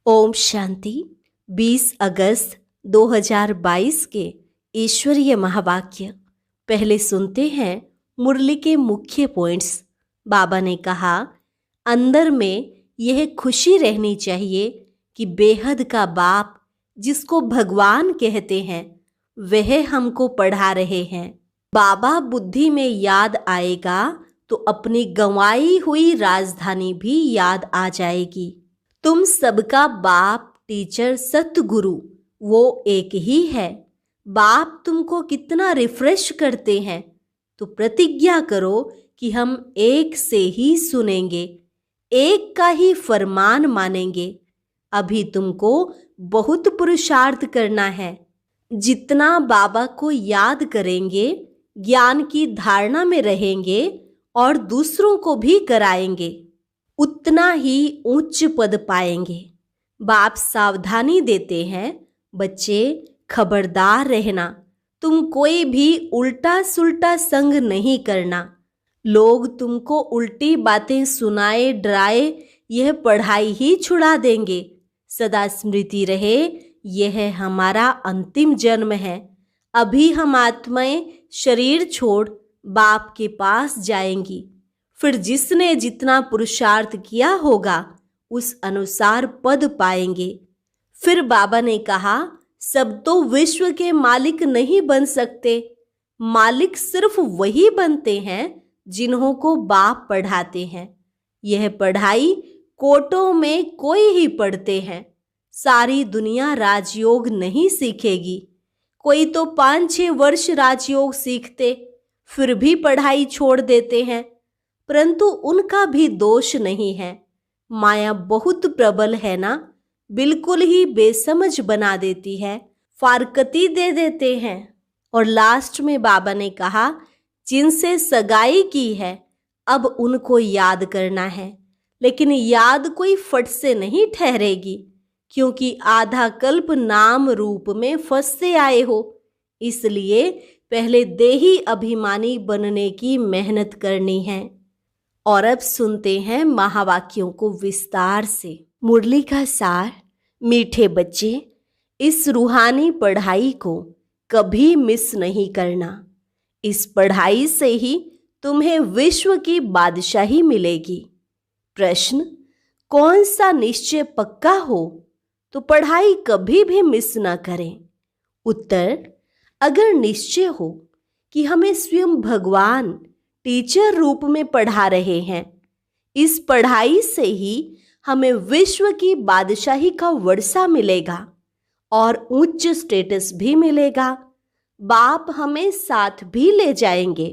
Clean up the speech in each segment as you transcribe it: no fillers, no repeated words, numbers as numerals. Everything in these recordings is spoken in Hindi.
ओम शांति। 20 अगस्त 2022 के ईश्वरीय महावाक्य पहले सुनते हैं मुरली के मुख्य पॉइंट्स। बाबा ने कहा, अंदर में यह खुशी रहनी चाहिए कि बेहद का बाप जिसको भगवान कहते हैं वह हमको पढ़ा रहे हैं। बाबा बुद्धि में याद आएगा तो अपनी गंवाई हुई राजधानी भी याद आ जाएगी। तुम सबका बाप, टीचर, सतगुरु वो एक ही है। बाप तुमको कितना रिफ्रेश करते हैं, तो प्रतिज्ञा करो कि हम एक से ही सुनेंगे, एक का ही फरमान मानेंगे। अभी तुमको बहुत पुरुषार्थ करना है। जितना बाबा को याद करेंगे, ज्ञान की धारणा में रहेंगे और दूसरों को भी कराएंगे, उतना ही उच्च पद पाएंगे। बाप सावधानी देते हैं, बच्चे खबरदार रहना, तुम कोई भी उल्टा सुल्टा संग नहीं करना। लोग तुमको उल्टी बातें सुनाए डराए यह पढ़ाई ही छुड़ा देंगे। सदा स्मृति रहे, यह हमारा अंतिम जन्म है। अभी हम आत्माएं शरीर छोड़ बाप के पास जाएंगी। फिर जिसने जितना पुरुषार्थ किया होगा उस अनुसार पद पाएंगे। फिर बाबा ने कहा, सब तो विश्व के मालिक नहीं बन सकते। मालिक सिर्फ वही बनते हैं जिन्हों को बाप पढ़ाते हैं। यह पढ़ाई कोटों में कोई ही पढ़ते हैं। सारी दुनिया राजयोग नहीं सीखेगी। कोई तो 5-6 वर्ष राजयोग सीखते फिर भी पढ़ाई छोड़ देते हैं, परंतु उनका भी दोष नहीं है। माया बहुत प्रबल है ना, बिल्कुल ही बेसमझ बना देती है, फारकती दे देते हैं। और लास्ट में बाबा ने कहा, जिनसे सगाई की है अब उनको याद करना है। लेकिन याद कोई फट से नहीं ठहरेगी, क्योंकि आधा कल्प नाम रूप में फंसते आए हो। इसलिए पहले देही अभिमानी बनने की मेहनत करनी है। और अब सुनते हैं महावाक्यों को विस्तार से। मुरली का सार। मीठे बच्चे, इस रूहानी पढ़ाई को कभी मिस नहीं करना। इस पढ़ाई से ही तुम्हें विश्व की बादशाही मिलेगी। प्रश्न, कौन सा निश्चय पक्का हो तो पढ़ाई कभी भी मिस ना करें। उत्तर, अगर निश्चय हो कि हमें स्वयं भगवान टीचर रूप में पढ़ा रहे हैं, इस पढ़ाई से ही हमें विश्व की बादशाही का वर्षा मिलेगा और उच्च स्टेटस भी मिलेगा। बाप हमें साथ भी ले जाएंगे,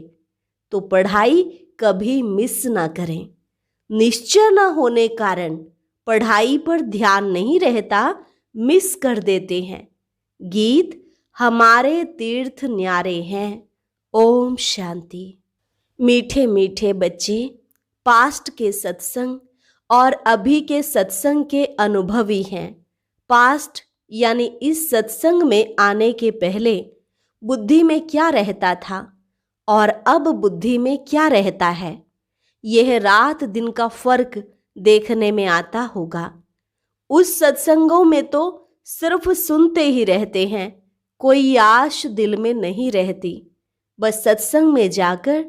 तो पढ़ाई कभी मिस ना करें। निश्चय न होने कारण पढ़ाई पर ध्यान नहीं रहता, मिस कर देते हैं। गीत, हमारे तीर्थ न्यारे हैं। ओम शांति। मीठे मीठे बच्चे, पास्ट के सत्संग और अभी के सत्संग के अनुभवी हैं। पास्ट यानी इस सत्संग में आने के पहले बुद्धि में क्या रहता था और अब बुद्धि में क्या रहता है, यह रात दिन का फर्क देखने में आता होगा। उस सत्संगों में तो सिर्फ सुनते ही रहते हैं, कोई आश दिल में नहीं रहती। बस सत्संग में जाकर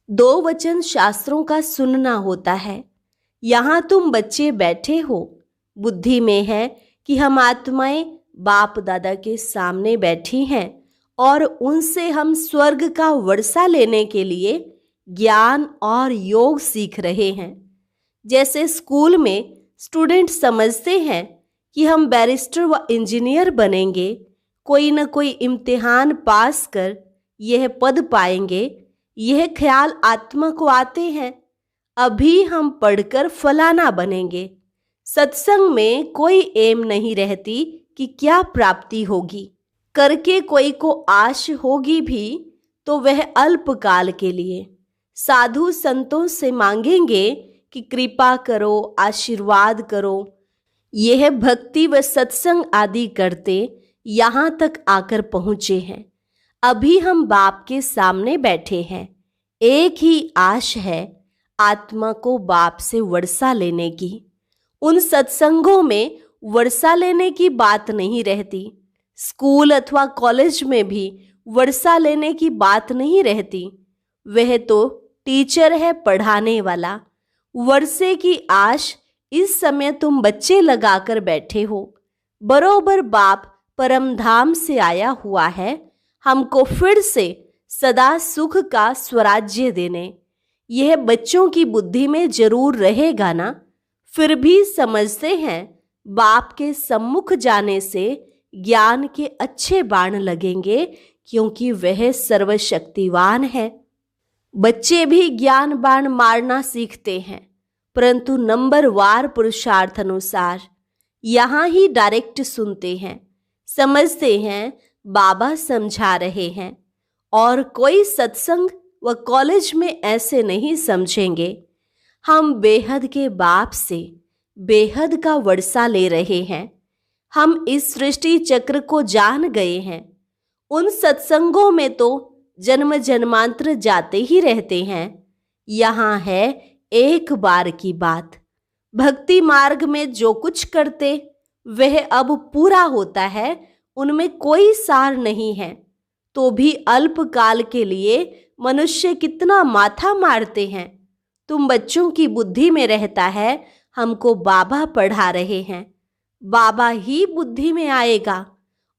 2 वचन शास्त्रों का सुनना होता है। यहाँ तुम बच्चे बैठे हो, बुद्धि में है कि हम आत्माएं बाप दादा के सामने बैठी हैं और उनसे हम स्वर्ग का वर्षा लेने के लिए ज्ञान और योग सीख रहे हैं। जैसे स्कूल में स्टूडेंट समझते हैं कि हम बैरिस्टर व इंजीनियर बनेंगे, कोई न कोई इम्तिहान पास कर यह पद पाएंगे, यह ख्याल आत्मा को आते हैं। अभी हम पढ़कर फलाना बनेंगे। सत्संग में कोई एम नहीं रहती कि क्या प्राप्ति होगी। करके कोई को आश होगी भी तो वह अल्पकाल के लिए। साधु संतों से मांगेंगे कि कृपा करो, आशीर्वाद करो। यह भक्ति व सत्संग आदि करते यहाँ तक आकर पहुँचे हैं। अभी हम बाप के सामने बैठे हैं। एक ही आश है, आत्मा को बाप से वर्षा लेने की। उन सत्संगों में वर्षा लेने की बात नहीं रहती। स्कूल अथवा कॉलेज में भी वर्षा लेने की बात नहीं रहती। वह तो टीचर है पढ़ाने वाला। वर्षे की आश इस समय तुम बच्चे लगाकर बैठे हो। बरोबर बाप परम धाम से आया हुआ है हमको फिर से सदा सुख का स्वराज्य देने। यह बच्चों की बुद्धि में जरूर रहेगा ना। फिर भी समझते हैं बाप के सम्मुख जाने से ज्ञान के अच्छे बाण लगेंगे, क्योंकि वह सर्वशक्तिवान है। बच्चे भी ज्ञान बाण मारना सीखते हैं, परंतु नंबरवार पुरुषार्थ अनुसार। यहाँ ही डायरेक्ट सुनते हैं, समझते हैं बाबा समझा रहे हैं, और कोई सत्संग व कॉलेज में ऐसे नहीं समझेंगे। हम बेहद के बाप से बेहद का वर्षा ले रहे हैं। हम इस सृष्टि चक्र को जान गए हैं। उन सत्संगों में तो जन्म जन्मांतर जाते ही रहते हैं। यहाँ है एक बार की बात। भक्ति मार्ग में जो कुछ करते वह अब पूरा होता है, उनमें कोई सार नहीं है। तो भी अल्पकाल के लिए मनुष्य कितना माथा मारते हैं। तुम बच्चों की बुद्धि में रहता है हमको बाबा पढ़ा रहे हैं। बाबा ही बुद्धि में आएगा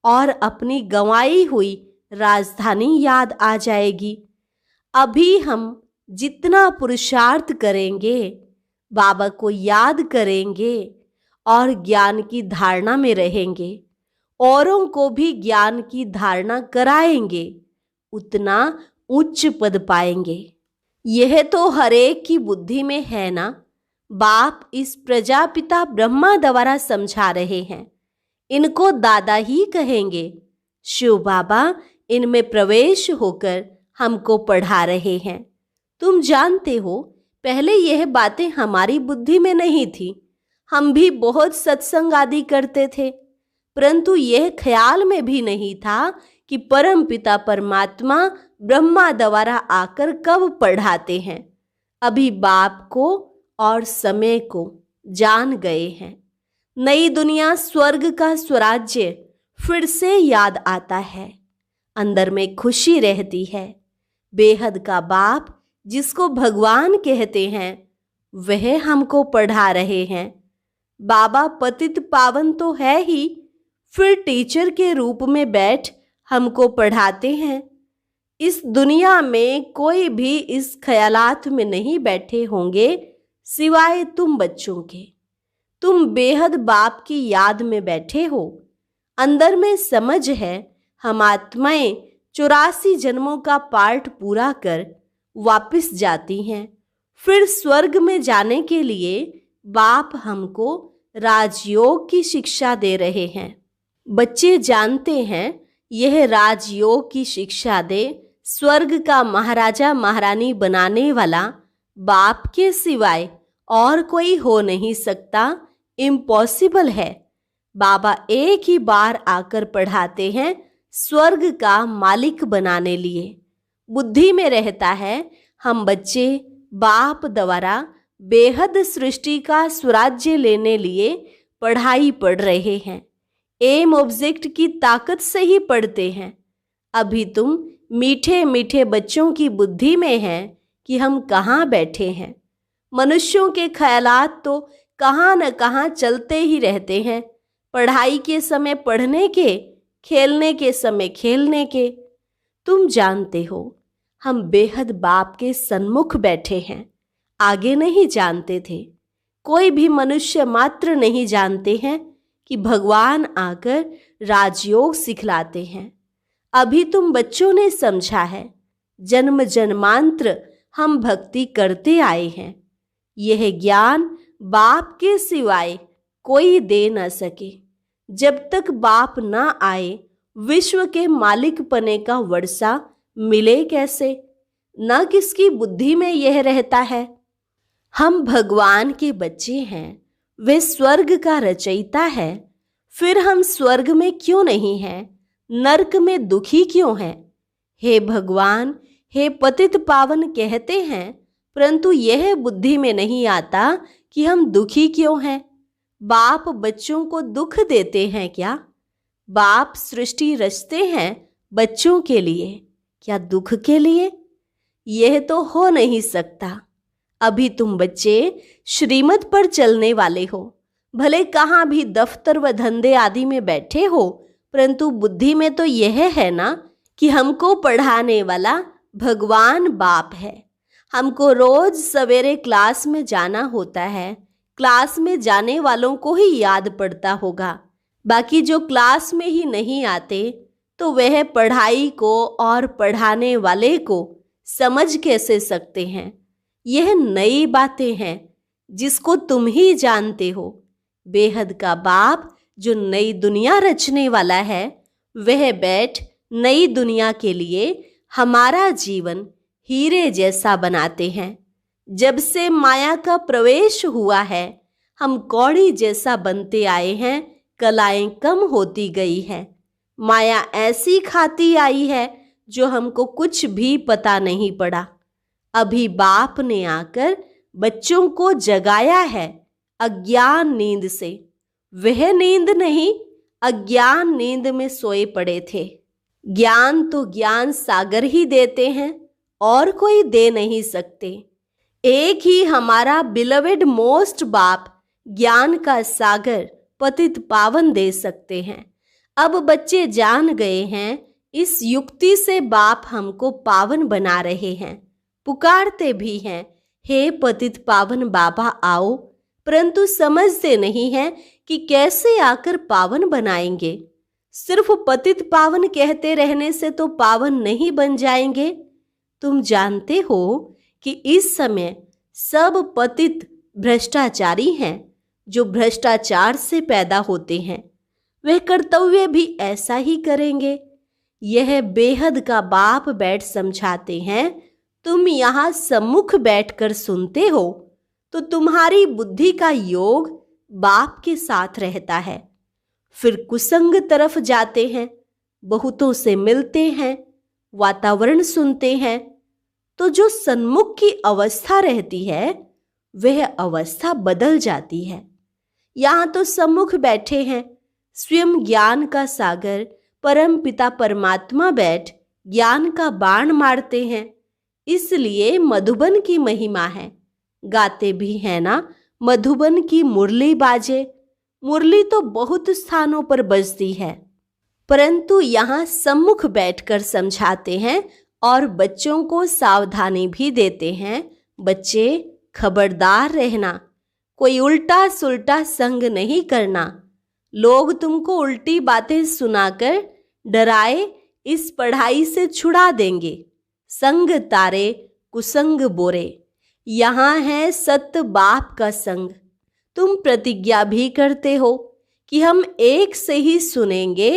और अपनी गंवाई हुई राजधानी याद आ जाएगी। अभी हम जितना पुरुषार्थ करेंगे, बाबा को याद करेंगे और ज्ञान की धारणा में रहेंगे, औरों को भी ज्ञान की धारणा कराएंगे, उतना उच्च पद पाएंगे। यह तो हरेक की बुद्धि में है ना। बाप इस प्रजापिता ब्रह्मा द्वारा समझा रहे हैं। इनको दादा ही कहेंगे। शिव बाबा इनमें प्रवेश होकर हमको पढ़ा रहे हैं। तुम जानते हो, पहले यह बातें हमारी बुद्धि में नहीं थी। हम भी बहुत सत्संग आदि करते थे, परंतु यह ख्याल में भी नहीं था कि परम पिता परमात्मा ब्रह्मा द्वारा आकर कब पढ़ाते हैं। अभी बाप को और समय को जान गए हैं। नई दुनिया स्वर्ग का स्वराज्य फिर से याद आता है। अंदर में खुशी रहती है। बेहद का बाप जिसको भगवान कहते हैं वह हमको पढ़ा रहे हैं। बाबा पतित पावन तो है ही, फिर टीचर के रूप में बैठ हमको पढ़ाते हैं। इस दुनिया में कोई भी इस ख्यालात में नहीं बैठे होंगे सिवाय तुम बच्चों के। तुम बेहद बाप की याद में बैठे हो। अंदर में समझ है हम आत्माएं 84 जन्मों का पाठ पूरा कर वापस जाती हैं। फिर स्वर्ग में जाने के लिए बाप हमको राजयोग की शिक्षा दे रहे हैं। बच्चे जानते हैं यह राजयोग की शिक्षा दे स्वर्ग का महाराजा महारानी बनाने वाला बाप के सिवाय और कोई हो नहीं सकता। इम्पॉसिबल है। बाबा एक ही बार आकर पढ़ाते हैं स्वर्ग का मालिक बनाने लिए। बुद्धि में रहता है हम बच्चे बाप द्वारा बेहद सृष्टि का स्वराज्य लेने लिए पढ़ाई पढ़ रहे हैं। एम ऑब्जेक्ट की ताकत से ही पढ़ते हैं। अभी तुम मीठे मीठे बच्चों की बुद्धि में है कि हम कहाँ बैठे हैं। मनुष्यों के ख्यालात तो कहाँ न कहाँ चलते ही रहते हैं। पढ़ाई के समय पढ़ने के, खेलने के समय खेलने के। तुम जानते हो हम बेहद बाप के सन्मुख बैठे हैं। आगे नहीं जानते थे। कोई भी मनुष्य मात्र नहीं जानते हैं कि भगवान आकर राजयोग सिखलाते हैं। अभी तुम बच्चों ने समझा है। जन्म जन्मांतर हम भक्ति करते आए हैं। यह ज्ञान बाप के सिवाय कोई दे न सके। जब तक बाप न आए विश्व के मालिक पने का वर्षा मिले कैसे? न किसकी बुद्धि में यह रहता है। हम भगवान के बच्चे हैं। वे स्वर्ग का रचयिता है। फिर हम स्वर्ग में क्यों नहीं हैं? नरक में दुखी क्यों हैं? हे भगवान, हे पतित पावन कहते हैं, परंतु यह बुद्धि में नहीं आता कि हम दुखी क्यों हैं। बाप बच्चों को दुख देते हैं क्या? बाप सृष्टि रचते हैं बच्चों के लिए, क्या दुख के लिए? यह तो हो नहीं सकता। अभी तुम बच्चे श्रीमत पर चलने वाले हो। भले कहाँ भी दफ्तर व धंधे आदि में बैठे हो, परंतु बुद्धि में तो यह है ना कि हमको पढ़ाने वाला भगवान बाप है। हमको रोज सवेरे क्लास में जाना होता है। क्लास में जाने वालों को ही याद पड़ता होगा, बाकी जो क्लास में ही नहीं आते तो वह पढ़ाई को और पढ़ाने वाले को समझ कैसे सकते हैं? यह नई बातें हैं जिसको तुम ही जानते हो। बेहद का बाप जो नई दुनिया रचने वाला है, वह बैठ नई दुनिया के लिए हमारा जीवन हीरे जैसा बनाते हैं। जब से माया का प्रवेश हुआ है, हम कौड़ी जैसा बनते आए हैं। कलाएं कम होती गई है। माया ऐसी खाती आई है जो हमको कुछ भी पता नहीं पड़ा। अभी बाप ने आकर बच्चों को जगाया है अज्ञान नींद से। वह नींद नहीं, अज्ञान नींद में सोए पड़े थे। ज्ञान तो ज्ञान सागर ही देते हैं, और कोई दे नहीं सकते। एक ही हमारा बिलवेड मोस्ट बाप ज्ञान का सागर पतित पावन दे सकते हैं। अब बच्चे जान गए हैं, इस युक्ति से बाप हमको पावन बना रहे हैं। पुकारते भी हैं, हे पतित पावन बाबा आओ, परंतु समझते नहीं हैं कि कैसे आकर पावन बनाएंगे। सिर्फ पतित पावन कहते रहने से तो पावन नहीं बन जाएंगे। तुम जानते हो कि इस समय सब पतित भ्रष्टाचारी हैं, जो भ्रष्टाचार से पैदा होते हैं। वह कर्तव्य भी ऐसा ही करेंगे। यह बेहद का बाप बैठ समझाते हैं। तुम यहाँ सम्मुख बैठकर सुनते हो तो तुम्हारी बुद्धि का योग बाप के साथ रहता है। फिर कुसंग तरफ जाते हैं, बहुतों से मिलते हैं, वातावरण सुनते हैं, तो जो सन्मुख की अवस्था रहती है वह अवस्था बदल जाती है। यहाँ तो सम्मुख बैठे हैं, स्वयं ज्ञान का सागर परम पिता परमात्मा बैठ ज्ञान का बाण मारते हैं। इसलिए मधुबन की महिमा है। गाते भी है ना, मधुबन की मुरली बाजे। मुरली तो बहुत स्थानों पर बजती है, परंतु यहाँ सम्मुख बैठकर समझाते हैं और बच्चों को सावधानी भी देते हैं। बच्चे खबरदार रहना, कोई उल्टा सुल्टा संग नहीं करना। लोग तुमको उल्टी बातें सुनाकर डराए इस पढ़ाई से छुड़ा देंगे। संग तारे कुसंग बोरे। यहाँ है सत्य बाप का संग। तुम प्रतिज्ञा भी करते हो कि हम एक से ही सुनेंगे,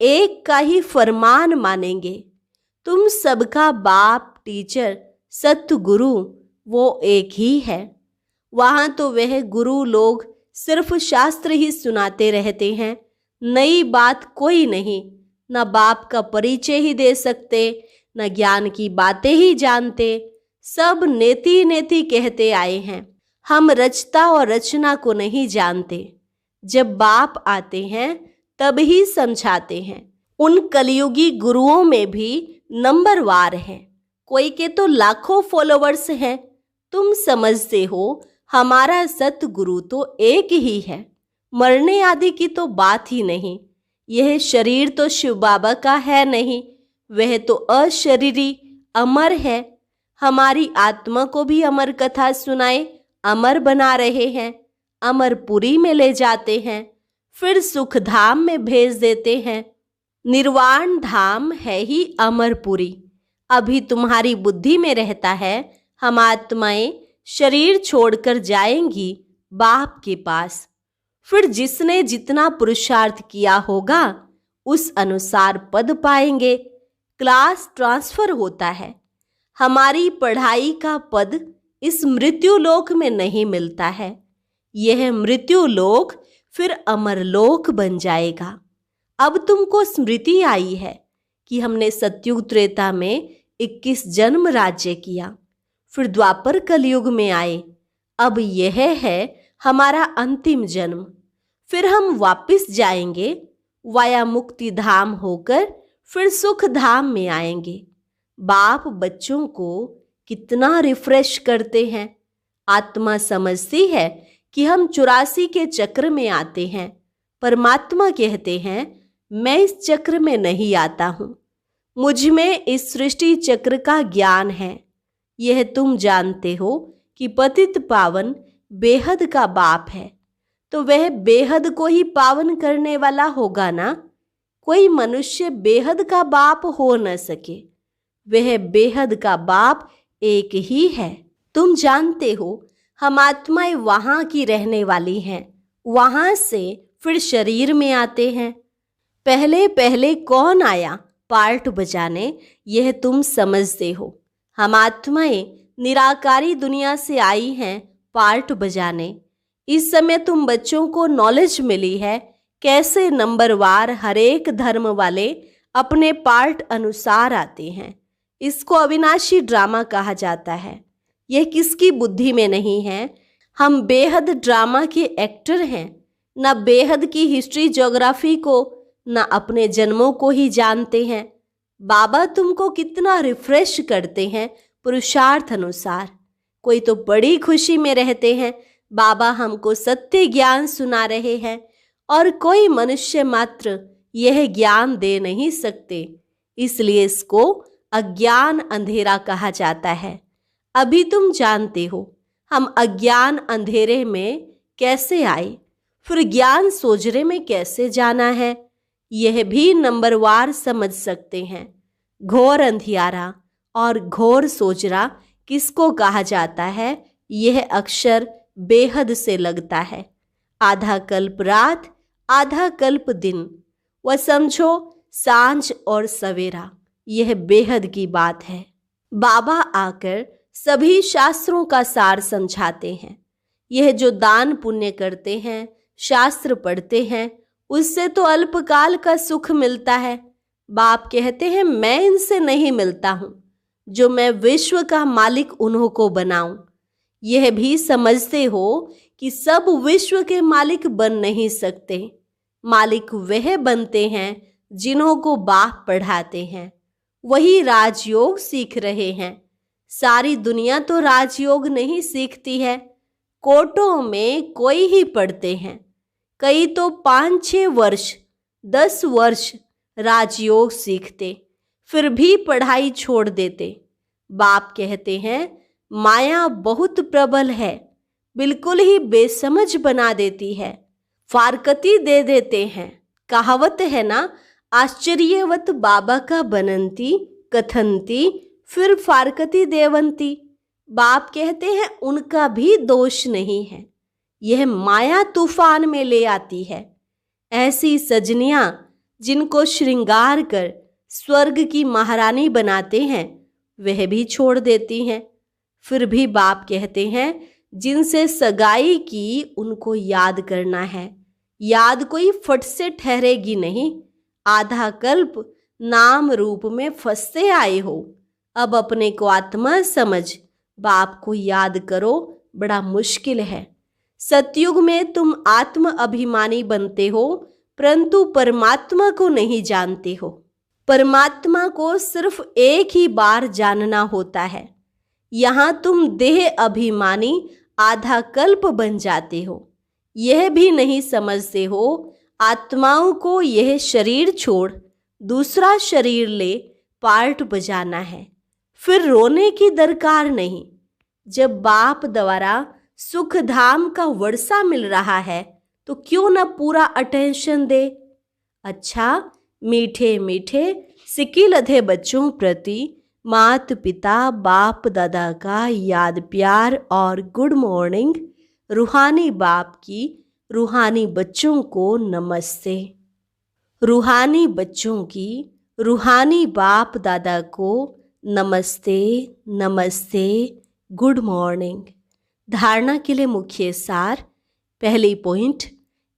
एक का ही फरमान मानेंगे। तुम सबका बाप टीचर सत्य गुरु वो एक ही है। वहाँ तो वह गुरु लोग सिर्फ शास्त्र ही सुनाते रहते हैं, नई बात कोई नहीं। न बाप का परिचय ही दे सकते, न ज्ञान की बातें ही जानते। सब नेति नेति कहते आए हैं। हम रचता और रचना को नहीं जानते। जब बाप आते हैं तब ही समझाते हैं। उन कलयुगी गुरुओं में भी नंबरवार हैं। कोई के तो लाखों फॉलोवर्स हैं। तुम समझते हो हमारा सतगुरु तो एक ही है। मरने आदि की तो बात ही नहीं। यह शरीर तो शिव बाबा का है नहीं, वह तो अशरीरी अमर है। हमारी आत्मा को भी अमर कथा सुनाए अमर बना रहे हैं। अमरपुरी में ले जाते हैं, फिर सुखधाम में भेज देते हैं। निर्वाण धाम है ही अमरपुरी। अभी तुम्हारी बुद्धि में रहता है हम आत्माएं शरीर छोड़कर जाएंगी बाप के पास। फिर जिसने जितना पुरुषार्थ किया होगा उस अनुसार पद पाएंगे। क्लास ट्रांसफर होता है। हमारी पढ़ाई का पद इस मृत्युलोक में नहीं मिलता है। यह मृत्युलोक फिर अमरलोक बन जाएगा। अब तुमको स्मृति आई है कि हमने सतयुग त्रेता में 21 जन्म राज्य किया, फिर द्वापर कलयुग में आए। अब यह है हमारा अंतिम जन्म। फिर हम वापस जाएंगे, वाया मुक्ति धाम होकर फिर सुख धाम में आएंगे। बाप बच्चों को कितना रिफ्रेश करते हैं। आत्मा समझती है कि हम 84 के चक्र में आते हैं। परमात्मा कहते हैं, मैं इस चक्र में नहीं आता हूँ, मुझ में इस सृष्टि चक्र का ज्ञान है। यह तुम जानते हो कि पतित पावन बेहद का बाप है, तो वह बेहद को ही पावन करने वाला होगा ना। कोई मनुष्य बेहद का बाप हो न सके, वह बेहद का बाप एक ही है। तुम जानते हो हम आत्माएं वहां की रहने वाली हैं, वहां से फिर शरीर में आते हैं। पहले पहले कौन आया पार्ट बजाने, यह तुम समझते हो। हम आत्माएं निराकारी दुनिया से आई हैं पार्ट बजाने। इस समय तुम बच्चों को नॉलेज मिली है कैसे नंबरवार हरेक धर्म वाले अपने पार्ट अनुसार आते हैं। इसको अविनाशी ड्रामा कहा जाता है। यह किसकी बुद्धि में नहीं है। हम बेहद ड्रामा के एक्टर हैं, न बेहद की हिस्ट्री ज्योग्राफी को, न अपने जन्मों को ही जानते हैं। बाबा तुमको कितना रिफ्रेश करते हैं पुरुषार्थ अनुसार। कोई तो बड़ी खुशी में रहते हैं, बाबा हमको सत्य ज्ञान सुना रहे हैं, और कोई मनुष्य मात्र यह ज्ञान दे नहीं सकते। इसलिए इसको अज्ञान अंधेरा कहा जाता है। अभी तुम जानते हो हम अज्ञान अंधेरे में कैसे आए, फिर ज्ञान सोजरे में कैसे जाना है, यह भी नंबरवार समझ सकते हैं। घोर अंधियारा और घोर सोजरा किसको कहा जाता है, यह अक्षर बेहद से लगता है। आधा कल्प रात, आधा कल्प दिन, वह समझो सांझ और सवेरा, यह बेहद की बात है। बाबा आकर सभी शास्त्रों का सार समझाते हैं। यह जो दान पुण्य करते हैं, शास्त्र पढ़ते हैं, उससे तो अल्पकाल का सुख मिलता है। बाप कहते हैं, मैं इनसे नहीं मिलता हूँ जो मैं विश्व का मालिक उन्हों को बनाऊं। यह भी समझते हो कि सब विश्व के मालिक बन नहीं सकते। मालिक वह बनते हैं जिन्हों को बाप पढ़ाते हैं, वही राजयोग सीख रहे हैं। सारी दुनिया तो राजयोग नहीं सीखती है, कोटों में कोई ही पढ़ते हैं। कई तो 5-6 वर्ष 10 वर्ष राजयोग सीखते, फिर भी पढ़ाई छोड़ देते। बाप कहते हैं, माया बहुत प्रबल है, बिल्कुल ही बेसमझ बना देती है, फारकती दे देते हैं। कहावत है ना, आश्चर्यवत बाबा का बनंती कथंती फिर फारकती देवंती। बाप कहते हैं उनका भी दोष नहीं है, यह माया तूफान में ले आती है। ऐसी सजनियां जिनको श्रृंगार कर स्वर्ग की महारानी बनाते हैं, वह भी छोड़ देती हैं। फिर भी बाप कहते हैं जिनसे सगाई की उनको याद करना है। याद कोई फट से ठहरेगी नहीं। आधा कल्प नाम रूप में फंसते आए हो, अब अपने को आत्मा समझ बाप को याद करो, बड़ा मुश्किल है। सतयुग में तुम आत्म अभिमानी बनते हो, परंतु परमात्मा को नहीं जानते हो। परमात्मा को सिर्फ एक ही बार जानना होता है। यहाँ तुम देह अभिमानी आधा कल्प बन जाते हो। यह भी नहीं समझते हो आत्माओं को यह शरीर छोड़ दूसरा शरीर ले पार्ट बजाना है, फिर रोने की दरकार नहीं। जब बाप द्वारा सुख धाम का वर्षा मिल रहा है तो क्यों न पूरा अटेंशन दे। अच्छा, मीठे मीठे सिकिलधे बच्चों प्रति मात पिता बाप दादा का याद प्यार और गुड मॉर्निंग। रूहानी बाप की रूहानी बच्चों को नमस्ते। रूहानी बच्चों की रूहानी बाप दादा को नमस्ते नमस्ते, गुड मॉर्निंग। धारणा के लिए मुख्य सार। पहली पॉइंट,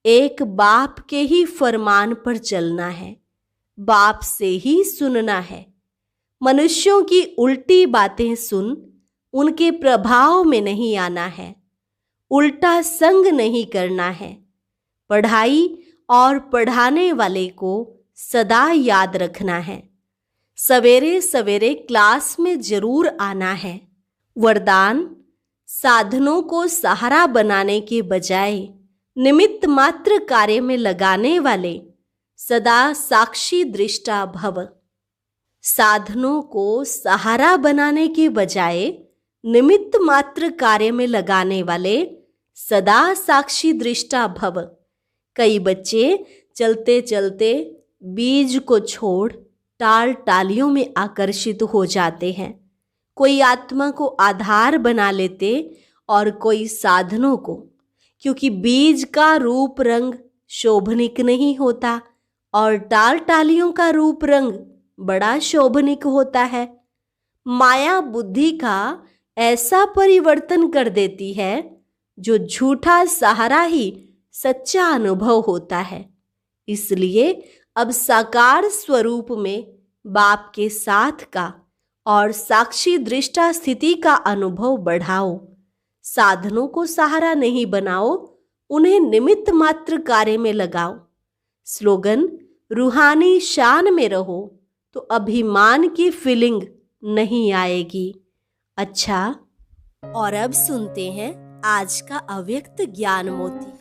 एक बाप के ही फरमान पर चलना है, बाप से ही सुनना है। मनुष्यों की उल्टी बातें सुन उनके प्रभाव में नहीं आना है, उल्टा संग नहीं करना है। पढ़ाई और पढ़ाने वाले को सदा याद रखना है। सवेरे सवेरे क्लास में जरूर आना है। वरदान: साधनों को सहारा बनाने के बजाय निमित्त मात्र कार्य में लगाने वाले सदा साक्षी दृष्टा भव। साधनों को सहारा बनाने के बजाय निमित्त मात्र कार्य में लगाने वाले सदा साक्षी दृष्टा भव। कई बच्चे चलते चलते बीज को छोड़ टाल टालियों में आकर्षित हो जाते हैं। कोई आत्मा को आधार बना लेते और कोई साधनों को, क्योंकि बीज का रूप रंग शोभनिक नहीं होता और टाल टालियों का रूप रंग बड़ा शोभनिक होता है। माया बुद्धि का ऐसा परिवर्तन कर देती है जो झूठा सहारा ही सच्चा अनुभव होता है। इसलिए अब साकार स्वरूप में बाप के साथ का और साक्षी दृष्टा स्थिति का अनुभव बढ़ाओ। साधनों को सहारा नहीं बनाओ, उन्हें निमित्त मात्र कार्य में लगाओ। स्लोगन: रूहानी शान में रहो तो अभिमान की फीलिंग नहीं आएगी। अच्छा, और अब सुनते हैं आज का अव्यक्त ज्ञान मोती।